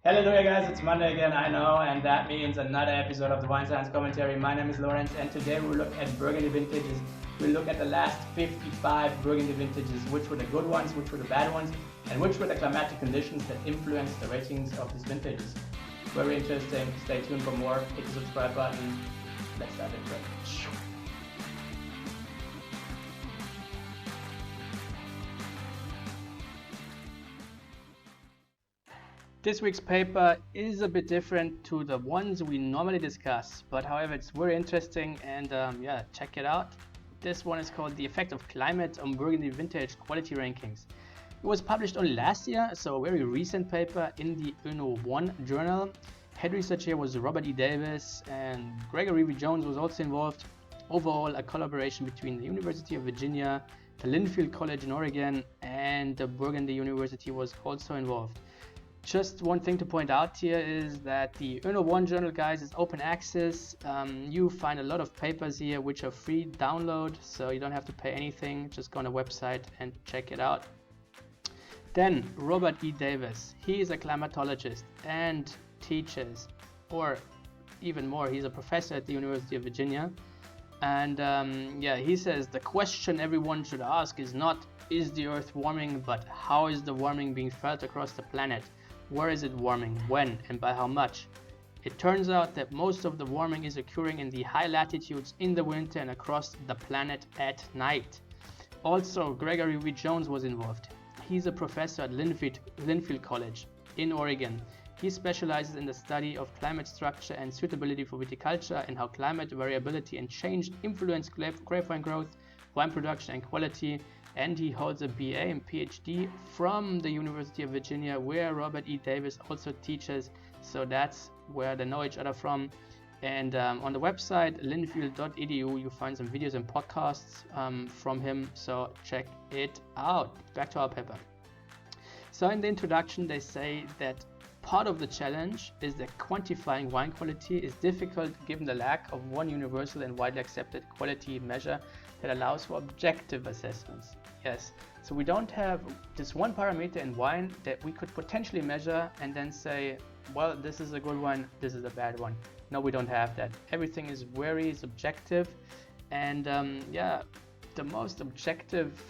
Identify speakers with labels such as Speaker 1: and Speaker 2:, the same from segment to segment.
Speaker 1: Hallelujah guys, it's Monday again, I know, and that means another episode of the Wine Science Commentary. My name is Lawrence, and today we'll look at Burgundy vintages. We'll look at the last 55 Burgundy vintages, which were the good ones, which were the bad ones, and which were the climatic conditions that influenced the ratings of these vintages. Very interesting, stay tuned for more, hit the subscribe button, let's dive into it. This week's paper is a bit different to the ones we normally discuss, but however it's very interesting and check it out. This one is called The Effect of Climate on Burgundy Vintage Quality Rankings. It was published only last year, so a very recent paper in the OENO ONE journal. Head research here was Robert E. Davis, and Gregory V. Jones was also involved. Overall, a collaboration between the University of Virginia, the Linfield College in Oregon, and the Burgundy University was also involved. Just one thing to point out here is that the OENO ONE journal, guys, is open access. You find a lot of papers here which are free download, so you don't have to pay anything. Just go on the website and check it out. Then Robert E. Davis, he is a climatologist and teaches, or even more, he's a professor at the University of Virginia. And he says the question everyone should ask is not, is the Earth warming, but how is the warming being felt across the planet? Where is it warming, when, and by how much? It turns out that most of the warming is occurring in the high latitudes in the winter and across the planet at night. Also, Gregory V. Jones was involved. He's a professor at Linfield College in Oregon. He specializes in the study of climate structure and suitability for viticulture and how climate variability and change influence grapevine growth, wine production, and quality. And he holds a BA and PhD from the University of Virginia, where Robert E. Davis also teaches. So that's where they know each other from. And on the website linfield.edu, you find some videos and podcasts from him. So check it out. Back to our paper. So in the introduction, they say that part of the challenge is that quantifying wine quality is difficult given the lack of one universal and widely accepted quality measure that allows for objective assessments. Yes, so we don't have this one parameter in wine that we could potentially measure and then say, well, this is a good one, this is a bad one. No, we don't have that. Everything is very subjective, and the most objective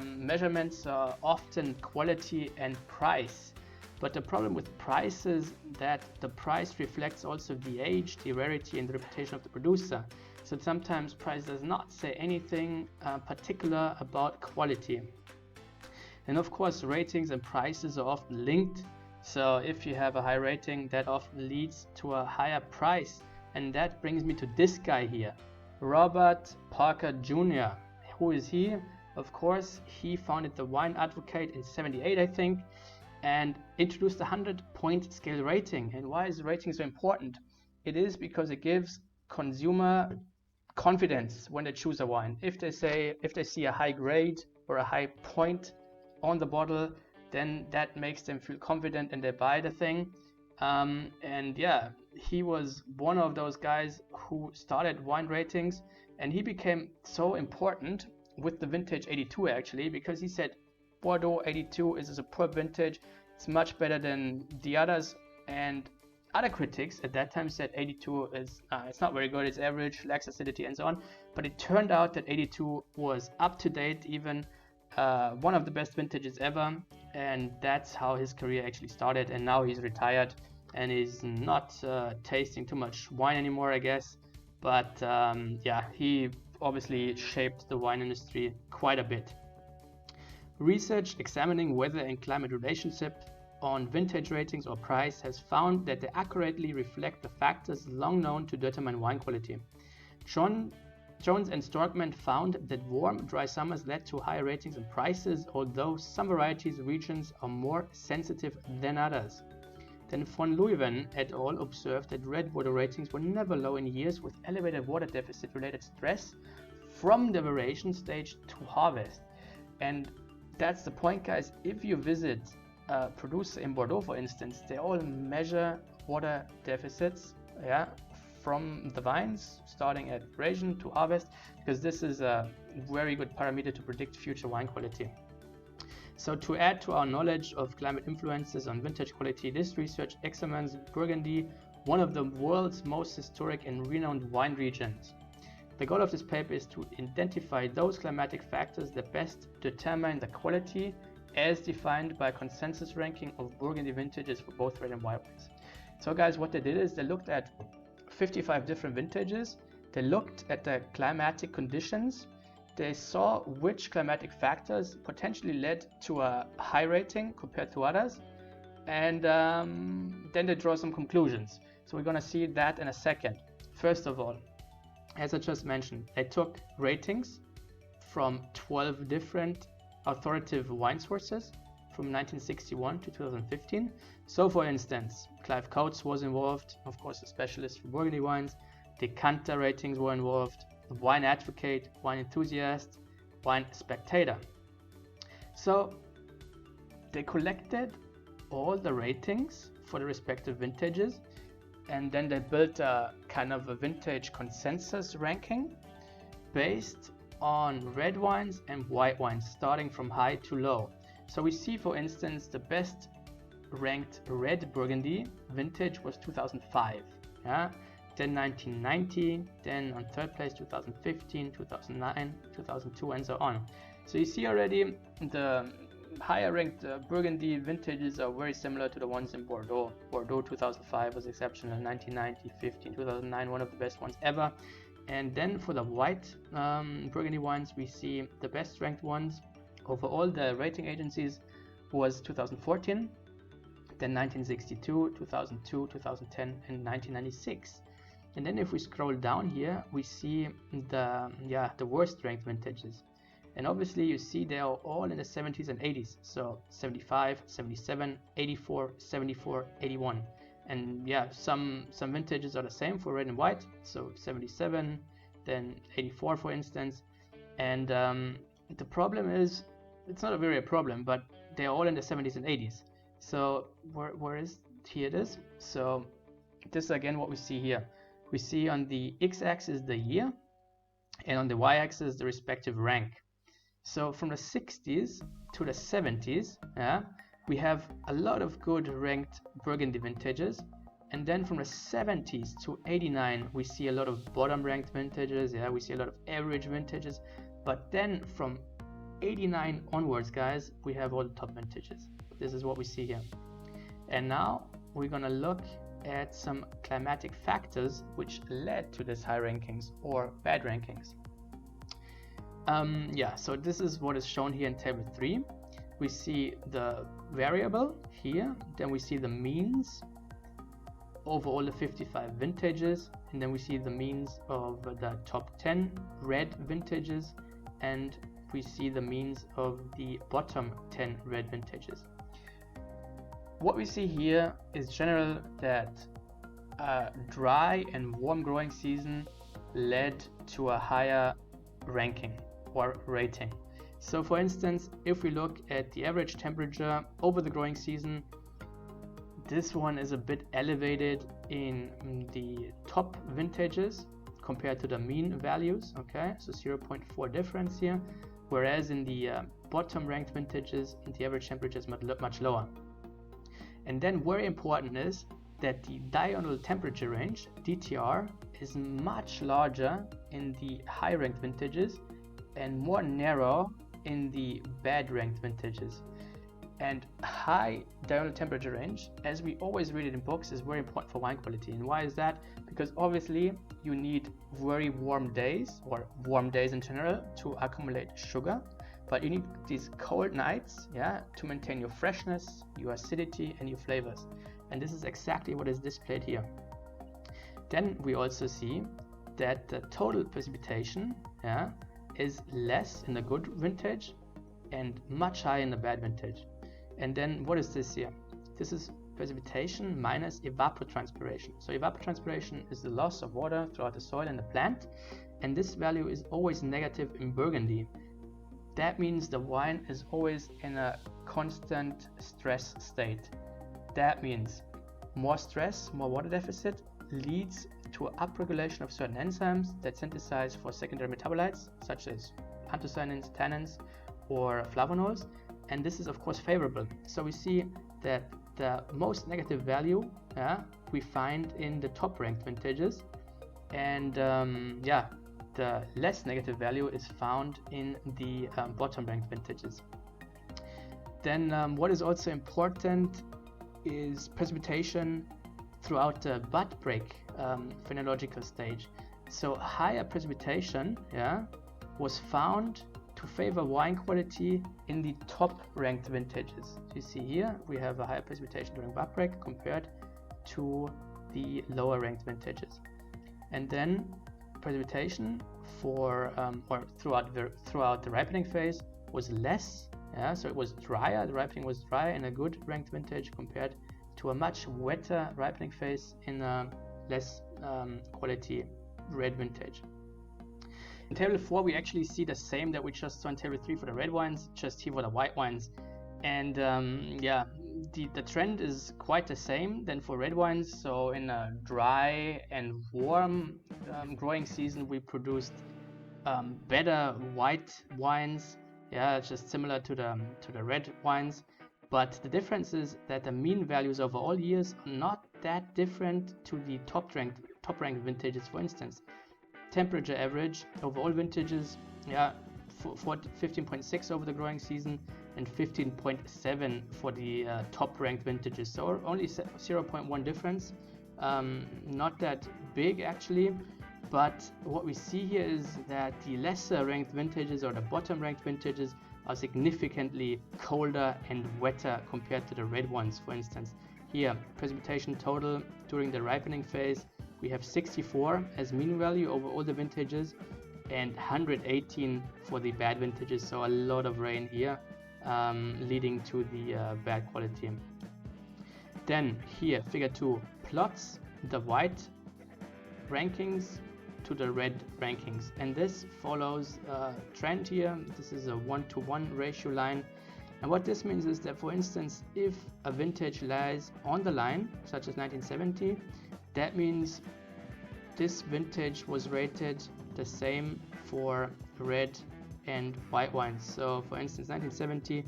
Speaker 1: measurements are often quality and price. But the problem with price is that the price reflects also the age, the rarity, and the reputation of the producer. So sometimes price does not say anything particular about quality. And of course, ratings and prices are often linked. So if you have a high rating, that often leads to a higher price. And that brings me to this guy here, Robert Parker Jr. Who is he? Of course, he founded the Wine Advocate in '78, I think, and introduced a 100-point scale rating. And why is rating so important? It is because it gives consumer confidence when they choose a wine. If they see a high grade or a high point on the bottle, then that makes them feel confident and they buy the thing. He was one of those guys who started wine ratings, and he became so important with the vintage 82 actually, because he said Bordeaux 82 is a superb vintage. It's much better than the others, and other critics at that time said 82 is it's not very good, it's average, lacks acidity, and so on. But it turned out that 82 was up to date, even one of the best vintages ever, and that's how his career actually started. And now he's retired and is not tasting too much wine anymore, I guess. But he obviously shaped the wine industry quite a bit. Research examining weather and climate relationship on vintage ratings or price has found that they accurately reflect the factors long known to determine wine quality. Jones and Storkman found that warm, dry summers led to higher ratings and prices, although some varieties regions are more sensitive than others. Then von Leuven et al. Observed that red water ratings were never low in years with elevated water deficit related stress from the variation stage to harvest. And that's the point, guys. If you visit a producer in Bordeaux, for instance, they all measure water deficits from the vines starting at ration to harvest, because this is a very good parameter to predict future wine quality. So to add to our knowledge of climate influences on vintage quality, this research examines Burgundy, one of the world's most historic and renowned wine regions. The goal of this paper is to identify those climatic factors that best determine the quality as defined by a consensus ranking of Burgundy vintages for both red and white wines. So guys, what they did is they looked at 55 different vintages. They looked at the climatic conditions. They saw which climatic factors potentially led to a high rating compared to others, and then they draw some conclusions. So we're going to see that in a second. First of all, as I just mentioned, they took ratings from 12 different authoritative wine sources from 1961 to 2015. So for instance, Clive Coates was involved, of course a specialist for Burgundy wines. Decanter ratings were involved, Wine Advocate, Wine Enthusiast, Wine Spectator. So they collected all the ratings for the respective vintages, and then they built a kind of a vintage consensus ranking based on red wines and white wines, starting from high to low. So we see, for instance, the best ranked red Burgundy vintage was 2005, yeah? Then 1990, then on third place 2015, 2009, 2002, and so on. So you see already the higher ranked Burgundy vintages are very similar to the ones in Bordeaux. Bordeaux 2005 was exceptional, 1990, 15, 2009, one of the best ones ever. And then for the white Burgundy wines, we see the best ranked ones over all the rating agencies was 2014, then 1962, 2002, 2010, and 1996. And then if we scroll down here, we see the worst ranked vintages. And obviously you see they are all in the 70s and 80s. So 75, 77, 84, 74, 81. And yeah, some vintages are the same for red and white. So 77, then 84 for instance. And the problem is, it's not really a problem, but they're all in the 70s and 80s. So where is, here it is. So this is again what we see here. We see on the x-axis the year, and on the y-axis the respective rank. So from the 60s to the 70s, we have a lot of good ranked Burgundy vintages, and then from the 70s to 89 we see a lot of bottom ranked vintages, we see a lot of average vintages, but then from 89 onwards, guys, we have all the top vintages. This is what we see here. And now we're gonna look at some climatic factors which led to this high rankings or bad rankings. So this is what is shown here in table 3. We see the variable here, then we see the means over all the 55 vintages, and then we see the means of the top 10 red vintages, and we see the means of the bottom 10 red vintages. What we see here is general that a dry and warm growing season led to a higher ranking or rating. So for instance, if we look at the average temperature over the growing season, this one is a bit elevated in the top vintages compared to the mean values, okay, so 0.4 difference here, whereas in the bottom ranked vintages the average temperature is much lower. And then very important is that the diurnal temperature range, DTR, is much larger in the high ranked vintages and more narrow in the bad ranked vintages. And high diurnal temperature range, as we always read it in books, is very important for wine quality. And why is that? Because obviously you need very warm days, or warm days in general, to accumulate sugar, but you need these cold nights, to maintain your freshness, your acidity, and your flavors. And this is exactly what is displayed here. Then we also see that the total precipitation is less in the good vintage and much higher in the bad vintage. And then what is this here? This is precipitation minus evapotranspiration. So evapotranspiration is the loss of water throughout the soil and the plant, and this value is always negative in Burgundy. That means the wine is always in a constant stress state. That means more stress, more water deficit leads to upregulation of certain enzymes that synthesize for secondary metabolites such as anthocyanins, tannins, or flavonols, and this is of course favorable. So we see that the most negative value we find in the top ranked vintages, and the less negative value is found in the bottom ranked vintages. Then what is also important is precipitation throughout the bud break phenological stage. So higher precipitation was found to favor wine quality in the top ranked vintages. So you see here we have a higher precipitation during bud break compared to the lower ranked vintages. And then precipitation for or throughout the ripening phase was less, so it was drier. The ripening was drier in a good ranked vintage compared to a much wetter ripening phase in a less quality red vintage. In table 4 we actually see the same that we just saw in table 3 for the red wines, just here for the white wines. And the trend is quite the same than for red wines. So in a dry and warm growing season we produced better white wines, just similar to the red wines. But the difference is that the mean values over all years are not that different to the top ranked vintages. For instance, temperature average over all vintages, 15.6 over the growing season and 15.7 for the top ranked vintages. So only 0.1 difference, not that big actually. But what we see here is that the lesser ranked vintages or the bottom ranked vintages are significantly colder and wetter compared to the red ones. For instance, here precipitation total during the ripening phase, we have 64 as mean value over all the vintages and 118 for the bad vintages. So a lot of rain here, leading to the bad quality. Then here figure 2 plots the white rankings to the red rankings, and this follows a trend here. This is a 1-to-1 ratio line, and what this means is that, for instance, if a vintage lies on the line such as 1970, that means this vintage was rated the same for red and white wines. So for instance 1970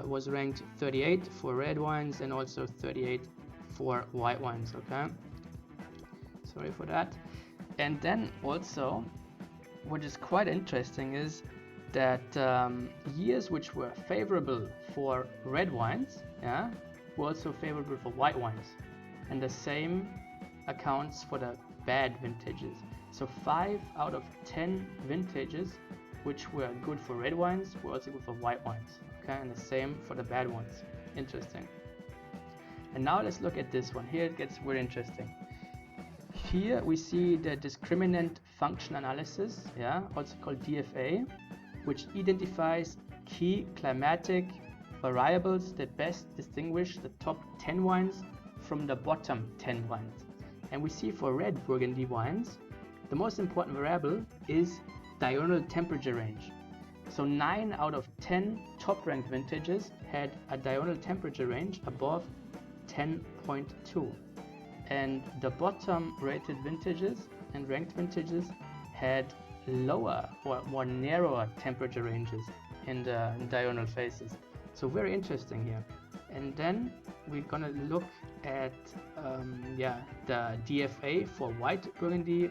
Speaker 1: was ranked 38 for red wines and also 38 for white wines. Okay, sorry for that. And then also what is quite interesting is that years which were favorable for red wines were also favorable for white wines, and the same accounts for the bad vintages. So 5 out of 10 vintages which were good for red wines were also good for white wines. Okay, and the same for the bad ones. Interesting. And now let's look at this one. Here it gets very interesting. Here we see the discriminant function analysis, also called DFA, which identifies key climatic variables that best distinguish the top 10 wines from the bottom 10 wines. And we see for red Burgundy wines, the most important variable is diurnal temperature range. So 9 out of 10 top ranked vintages had a diurnal temperature range above 10.2. And the bottom rated vintages and ranked vintages had lower or more narrower temperature ranges in the diurnal phases. So very interesting here. And then we're gonna look at the DFA for white Burgundy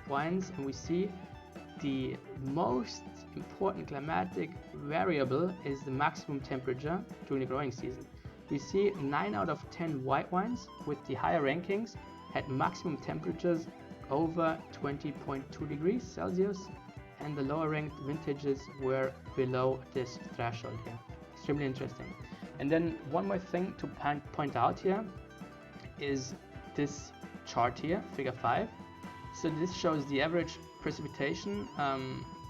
Speaker 1: wines, and we see the most important climatic variable is the maximum temperature during the growing season. We see 9 out of 10 white wines with the higher rankings had maximum temperatures over 20.2 degrees Celsius, and the lower ranked vintages were below this threshold here. Extremely interesting. And then one more thing to point out here is this chart here, figure 5. So this shows the average precipitation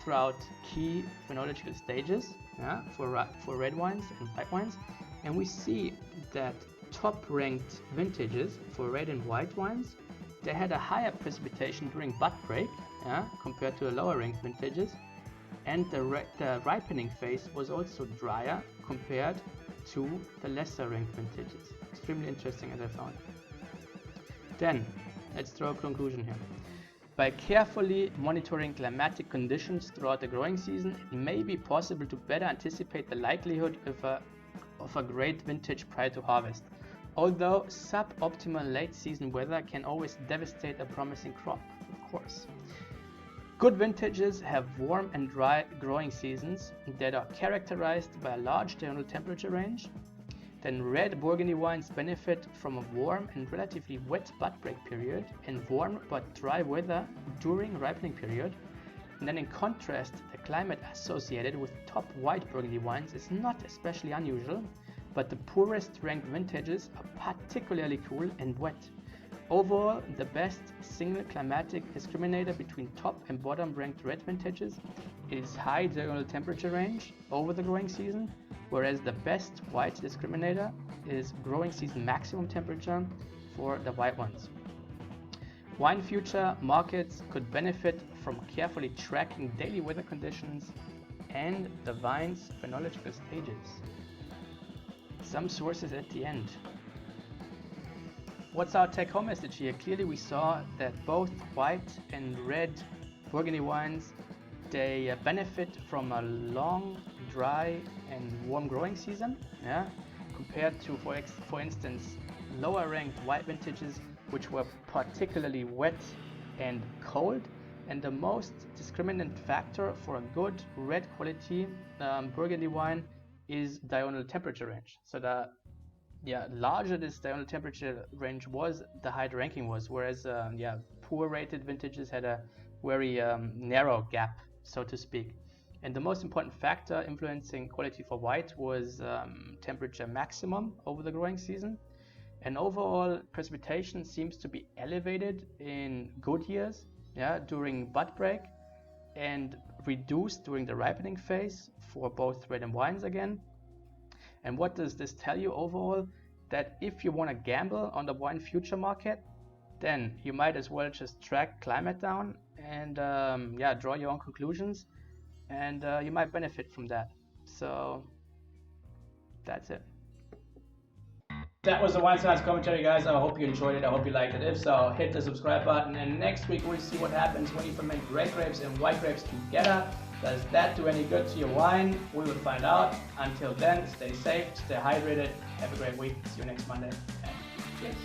Speaker 1: throughout key phenological stages for red wines and white wines. And we see that top ranked vintages for red and white wines, they had a higher precipitation during bud break compared to the lower ranked vintages, and the ripening phase was also drier compared to the lesser ranked vintages. Extremely interesting, as I found. Then let's draw a conclusion here. By carefully monitoring climatic conditions throughout the growing season, it may be possible to better anticipate the likelihood of a great vintage prior to harvest, although suboptimal late season weather can always devastate a promising crop, of course. Good vintages have warm and dry growing seasons that are characterized by a large diurnal temperature range. Then red Burgundy wines benefit from a warm and relatively wet bud break period and warm but dry weather during ripening period. And then in contrast, the climate associated with top white Burgundy wines is not especially unusual, but the poorest ranked vintages are particularly cool and wet. Overall, the best single climatic discriminator between top and bottom ranked red vintages is high diurnal temperature range over the growing season, whereas the best white discriminator is growing season maximum temperature for the white ones. Wine future markets could benefit from carefully tracking daily weather conditions and the vine's phenological stages. Some sources at the end. What's our take-home message here? Clearly we saw that both white and red Burgundy wines, they benefit from a long, dry and warm growing season, compared to, for instance, lower ranked white vintages which were particularly wet and cold. And the most discriminant factor for a good red quality Burgundy wine is diurnal temperature range. So the larger this diurnal temperature range was, the higher the ranking was, whereas poor rated vintages had a very narrow gap, so to speak. And the most important factor influencing quality for white was temperature maximum over the growing season. And overall precipitation seems to be elevated in good years, during bud break, and reduced during the ripening phase for both red and wines again. And what does this tell you overall? That if you want to gamble on the wine future market, then you might as well just track climate down and draw your own conclusions, and you might benefit from that. So that's it. That was the Wine Science Commentary, guys. I hope you enjoyed it. I hope you liked it. If so, hit the subscribe button, and next week we'll see what happens when you ferment red grapes and white grapes together. Does that do any good to your wine? We will find out. Until then, stay safe, stay hydrated, have a great week. See you next Monday, and cheers.